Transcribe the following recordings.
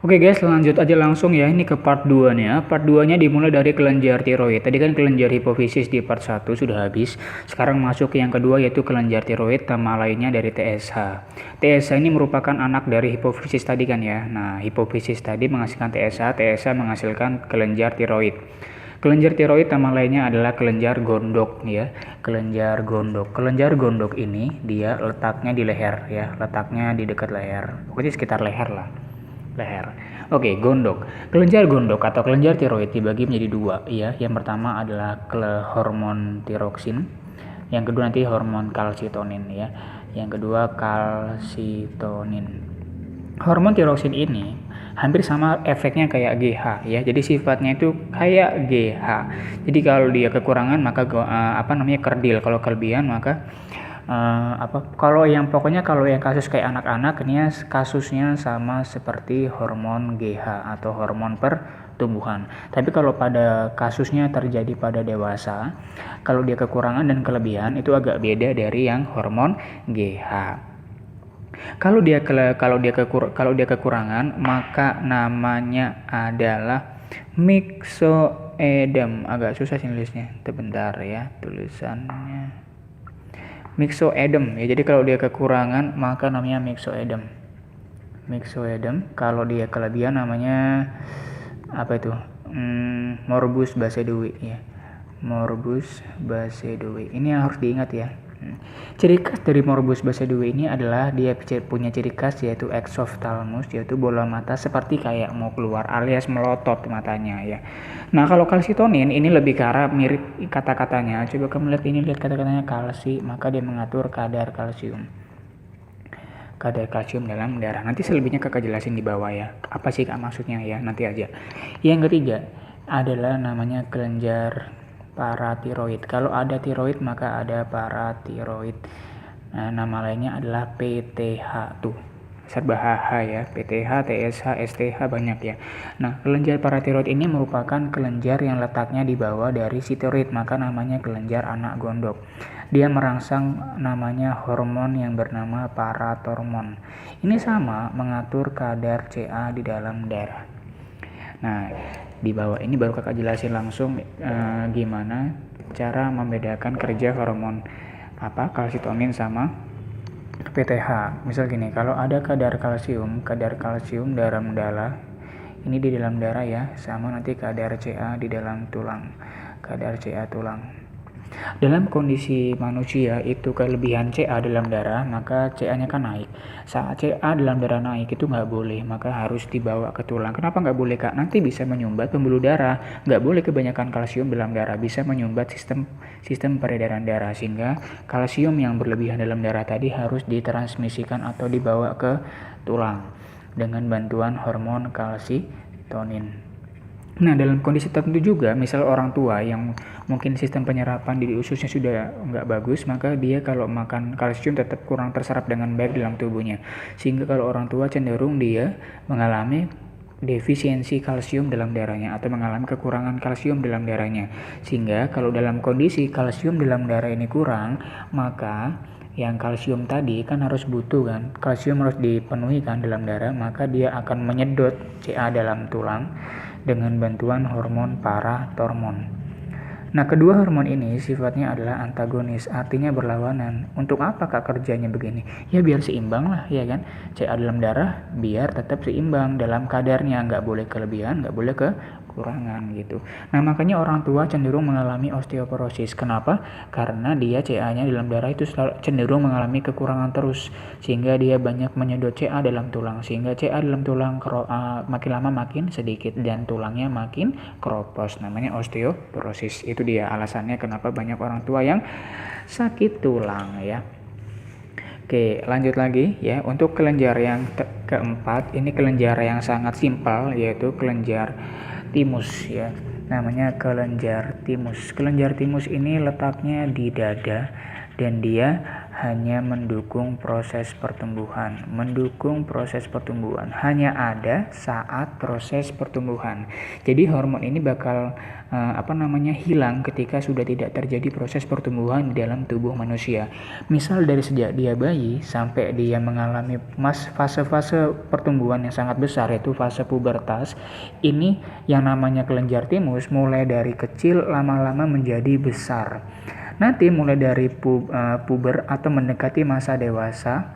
Oke guys, lanjut aja langsung ya, ini ke part 2 nih ya. Part 2-nya dimulai dari kelenjar tiroid. Tadi kan kelenjar hipofisis di part 1 sudah habis. Sekarang masuk ke yang kedua, yaitu kelenjar tiroid, nama lainnya dari TSH. TSH ini merupakan anak dari hipofisis tadi kan ya. Nah, hipofisis tadi menghasilkan TSH, TSH menghasilkan kelenjar tiroid. Kelenjar tiroid nama lainnya adalah kelenjar gondok ya. Kelenjar gondok. Kelenjar gondok ini dia letaknya di leher ya, letaknya di dekat leher. Pokoknya sekitar leher lah. Leher. Oke, gondok. Kelenjar gondok atau kelenjar tiroid dibagi menjadi dua ya. Yang pertama adalah hormon tiroksin. Yang kedua nanti hormon kalsitonin ya. Yang kedua kalsitonin. Hormon tiroksin ini hampir sama efeknya kayak GH ya. Jadi sifatnya itu kayak GH. Jadi kalau dia kekurangan maka kerdil. Kalau kelebihan maka kalau yang kasus kayak anak-anak ini kasusnya sama seperti hormon GH atau hormon pertumbuhan. Tapi kalau pada kasusnya terjadi pada dewasa, kalau dia kekurangan dan kelebihan itu agak beda dari yang hormon GH. Kalau dia kekurangan maka namanya adalah myxoedem. Agak susah sih nulisnya. Sebentar ya tulisannya. Myxoedem ya, jadi kalau dia kekurangan maka namanya myxoedem. Kalau dia kelebihan namanya apa itu? Morbus Basedowi ya. Morbus Basedowi. Ini yang harus diingat ya. Ciri khas dari Morbus Basedowi ini adalah dia punya ciri khas yaitu exophthalmos, yaitu bola mata seperti kayak mau keluar alias melotot matanya ya. Nah, kalau kalsitonin ini lebih ke arah mirip kata-katanya. Coba kamu lihat ini, lihat kata-katanya kalsi, maka dia mengatur kadar kalsium. Kadar kalsium dalam darah. Nanti selebihnya kakak jelasin di bawah ya. Apa sih maksudnya ya, nanti aja. Yang ketiga adalah namanya kelenjar paratiroid. Kalau ada tiroid maka ada paratiroid. Nah, nama lainnya adalah PTH tuh. Serba HH ya, PTH, TSH, STH banyak ya. Nah, kelenjar paratiroid ini merupakan kelenjar yang letaknya di bawah dari si tiroid, maka namanya kelenjar anak gondok. Dia merangsang namanya hormon yang bernama paratormon. Ini sama mengatur kadar Ca di dalam darah. Nah, di bawah ini baru kakak jelasin langsung gimana cara membedakan kerja hormon kalsitonin sama PTH. Misal gini, kalau ada kadar kalsium dalam darah, ini di dalam darah ya, sama nanti kadar Ca di dalam tulang, kadar Ca tulang. Dalam kondisi manusia itu kelebihan Ca dalam darah, maka Ca-nya kan naik. Saat Ca dalam darah naik itu nggak boleh, maka harus dibawa ke tulang. Kenapa nggak boleh kak? Nanti bisa menyumbat pembuluh darah. Nggak boleh kebanyakan kalsium dalam darah, bisa menyumbat sistem peredaran darah, sehingga kalsium yang berlebihan dalam darah tadi harus ditransmisikan atau dibawa ke tulang dengan bantuan hormon kalsitonin. Nah, dalam kondisi tertentu juga, misal orang tua yang mungkin sistem penyerapan di ususnya sudah nggak bagus, maka dia kalau makan kalsium tetap kurang terserap dengan baik dalam tubuhnya. Sehingga kalau orang tua cenderung dia mengalami defisiensi kalsium dalam darahnya atau mengalami kekurangan kalsium dalam darahnya. Sehingga kalau dalam kondisi kalsium dalam darah ini kurang, maka yang kalsium tadi kan harus butuh kan, kalsium harus dipenuhi kan dalam darah, maka dia akan menyedot Ca dalam tulang dengan bantuan hormon paratormon. Nah, kedua hormon ini sifatnya adalah antagonis, artinya berlawanan. Untuk apa kak kerjanya begini? Ya biar seimbang lah ya kan. Ca dalam darah biar tetap seimbang dalam kadarnya, nggak boleh kelebihan, nggak boleh kekurangan gitu. Nah, makanya orang tua cenderung mengalami osteoporosis. Kenapa? Karena dia Ca-nya dalam darah itu cenderung mengalami kekurangan terus, sehingga dia banyak menyedot Ca dalam tulang, sehingga Ca dalam tulang makin lama makin sedikit dan tulangnya makin keropos. Namanya osteoporosis. Itu dia alasannya kenapa banyak orang tua yang sakit tulang ya. Oke, lanjut lagi ya. Untuk kelenjar yang keempat, ini kelenjar yang sangat simpel, yaitu kelenjar timus ya. Namanya kelenjar timus. Kelenjar timus ini letaknya di dada dan dia hanya mendukung proses pertumbuhan. Mendukung proses pertumbuhan hanya ada saat proses pertumbuhan. Jadi hormon ini bakal hilang ketika sudah tidak terjadi proses pertumbuhan di dalam tubuh manusia. Misal dari sejak dia bayi sampai dia mengalami fase-fase pertumbuhan yang sangat besar, yaitu fase pubertas. Ini yang namanya kelenjar timus mulai dari kecil lama-lama menjadi besar. Nanti mulai dari puber atau mendekati masa dewasa,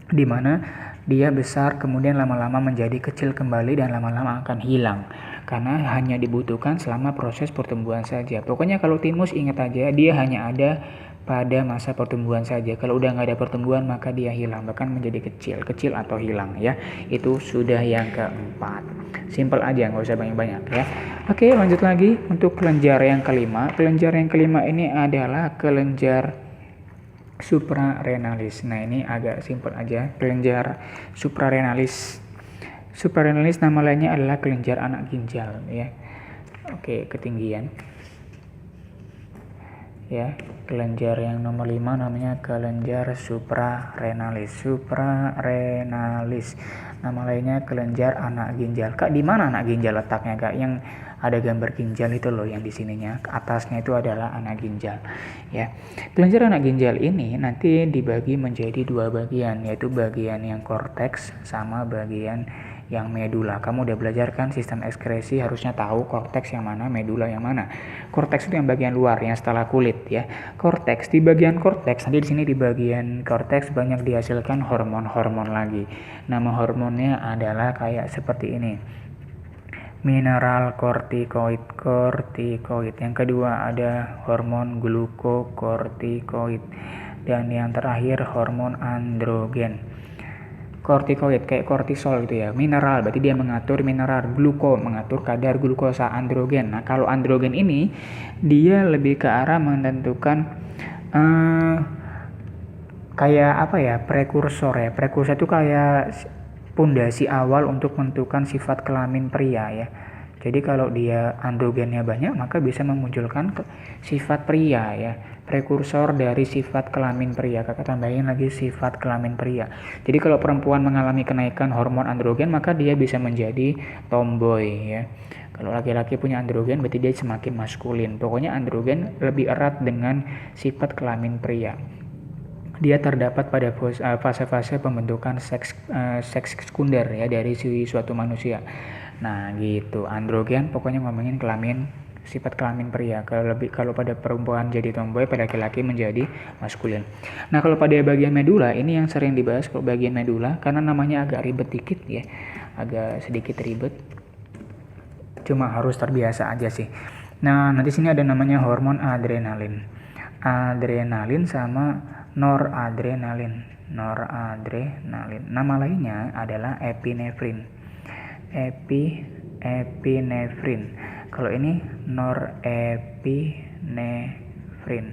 di mana dia besar kemudian lama-lama menjadi kecil kembali dan lama-lama akan hilang. Karena hanya dibutuhkan selama proses pertumbuhan saja. Pokoknya kalau timus ingat aja, dia hanya ada pada masa pertumbuhan saja. Kalau udah nggak ada pertumbuhan maka dia hilang, bahkan menjadi kecil atau hilang ya. Itu sudah yang keempat. Simpel aja, nggak usah banyak-banyak ya. Oke, lanjut lagi untuk kelenjar yang kelima. Kelenjar yang kelima ini adalah kelenjar suprarenalis. Nah, ini agak simpel aja. Kelenjar suprarenalis. Suprarenalis nama lainnya adalah kelenjar anak ginjal ya. Oke, ketinggian. Ya, kelenjar yang nomor 5 namanya kelenjar suprarenalis. Suprarenalis. Nama lainnya kelenjar anak ginjal. Kak, di mana anak ginjal letaknya, Kak? Yang ada gambar ginjal itu loh, yang di sininya. Atasnya itu adalah anak ginjal. Ya. Kelenjar anak ginjal ini nanti dibagi menjadi 2 bagian, yaitu bagian yang korteks sama bagian yang medula. Kamu udah belajar kan sistem ekskresi, harusnya tahu korteks yang mana, medula yang mana. Korteks itu yang bagian luar, yang setelah kulit ya. Korteks, di bagian korteks, nanti di sini di bagian korteks banyak dihasilkan hormon-hormon lagi. Nama hormonnya adalah kayak seperti ini. Mineral kortikoid. Yang kedua ada hormon glukokortikoid. Dan yang terakhir hormon androgen. Kortikoid kayak kortisol gitu ya. Mineral berarti dia mengatur mineral, gluko mengatur kadar glukosa, androgen. Nah, kalau androgen ini dia lebih ke arah menentukan kayak apa ya? Prekursor ya. Prekursor itu kayak pondasi awal untuk menentukan sifat kelamin pria ya. Jadi kalau dia androgennya banyak maka bisa memunculkan sifat pria ya. Prekursor dari sifat kelamin pria. Kakak tambahin lagi sifat kelamin pria. Jadi kalau perempuan mengalami kenaikan hormon androgen maka dia bisa menjadi tomboy ya. Kalau laki-laki punya androgen berarti dia semakin maskulin. Pokoknya androgen lebih erat dengan sifat kelamin pria. Dia terdapat pada fase-fase pembentukan seks sekunder ya dari suatu manusia. Nah gitu, androgen pokoknya ngomongin kelamin, sifat kelamin pria. Kalau pada perempuan jadi tomboy, pada laki-laki menjadi maskulin. Nah kalau pada bagian medula ini yang sering dibahas kalau bagian medula, karena namanya agak ribet dikit ya, agak sedikit ribet. Cuma harus terbiasa aja sih. Nah nanti sini ada namanya hormon adrenalin. Adrenalin sama noradrenalin. Nama lainnya adalah epinefrin. Epinefrin. Kalau ini norepinefrin.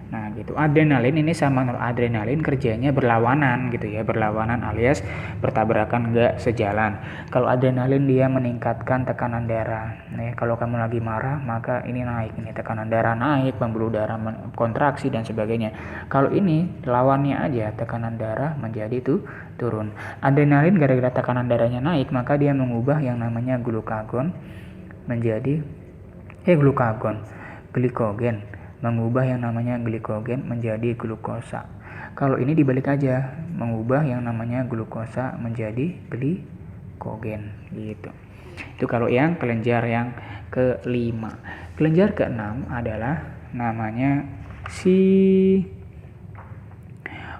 Nah gitu. Adrenalin ini sama noradrenalin kerjanya berlawanan gitu ya, berlawanan alias bertabrakan, nggak sejalan. Kalau adrenalin dia meningkatkan tekanan darah. Nah, kalau kamu lagi marah maka ini naik, ini tekanan darah naik, pembuluh darah kontraksi dan sebagainya. Kalau ini lawannya aja, tekanan darah menjadi turun. Adrenalin gara-gara tekanan darahnya naik maka dia mengubah yang namanya glikogen mengubah yang namanya glikogen menjadi glukosa. Kalau ini dibalik aja, mengubah yang namanya glukosa menjadi glikogen gitu. Itu kalau yang kelenjar yang kelima. Kelenjar keenam adalah namanya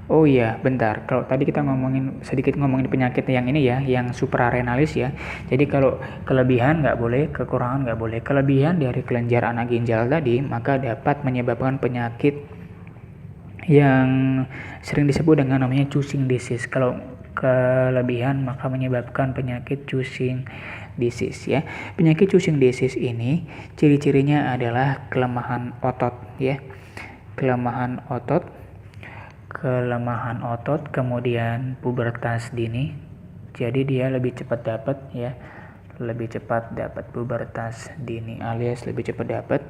Oh iya, bentar. Kalau tadi kita sedikit ngomongin penyakit yang ini ya, yang suprarenalis ya. Jadi kalau kelebihan nggak boleh, kekurangan nggak boleh. Kelebihan dari kelenjar anak ginjal tadi, maka dapat menyebabkan penyakit yang sering disebut dengan namanya Cushing disease. Kalau kelebihan maka menyebabkan penyakit Cushing disease ya. Penyakit Cushing disease ini ciri-cirinya adalah kelemahan otot ya. Kelemahan otot, kemudian pubertas dini. Jadi dia lebih cepat dapat pubertas dini alias lebih cepat dapat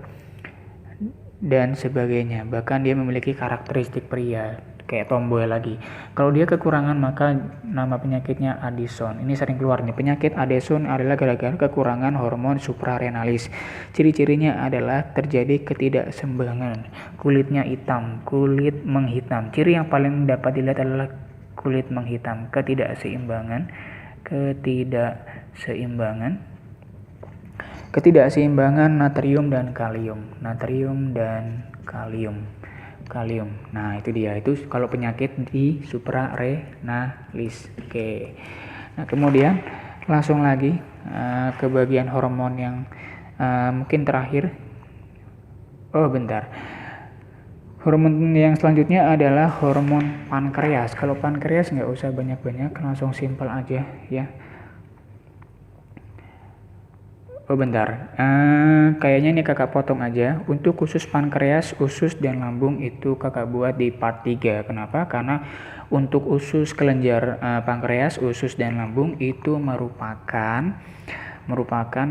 dan sebagainya. Bahkan dia memiliki karakteristik pria. kayak tomboy lagi. Kalau dia kekurangan maka nama penyakitnya Addison. Ini sering keluar nih. Penyakit Addison adalah gara-gara kekurangan hormon suprarenalis. Ciri-cirinya adalah terjadi ketidakseimbangan. Kulitnya hitam, kulit menghitam. Ciri yang paling dapat dilihat adalah kulit menghitam, ketidakseimbangan natrium dan kalium. Nah, itu dia. Itu kalau penyakit di suprarenalis. Oke. Nah, kemudian langsung lagi ke bagian hormon yang mungkin terakhir. Oh, bentar. Hormon yang selanjutnya adalah hormon pankreas. Kalau pankreas nggak usah banyak-banyak, langsung simpel aja ya. Oh bentar, kayaknya ini kakak potong aja. Untuk khusus pankreas, usus dan lambung itu kakak buat di part 3. Kenapa? Karena untuk usus kelenjar pankreas, usus dan lambung itu merupakan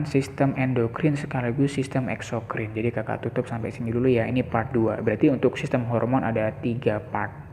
sistem endokrin sekaligus sistem eksokrin. Jadi kakak tutup sampai sini dulu ya. Ini part 2. Berarti untuk sistem hormon ada 3 part.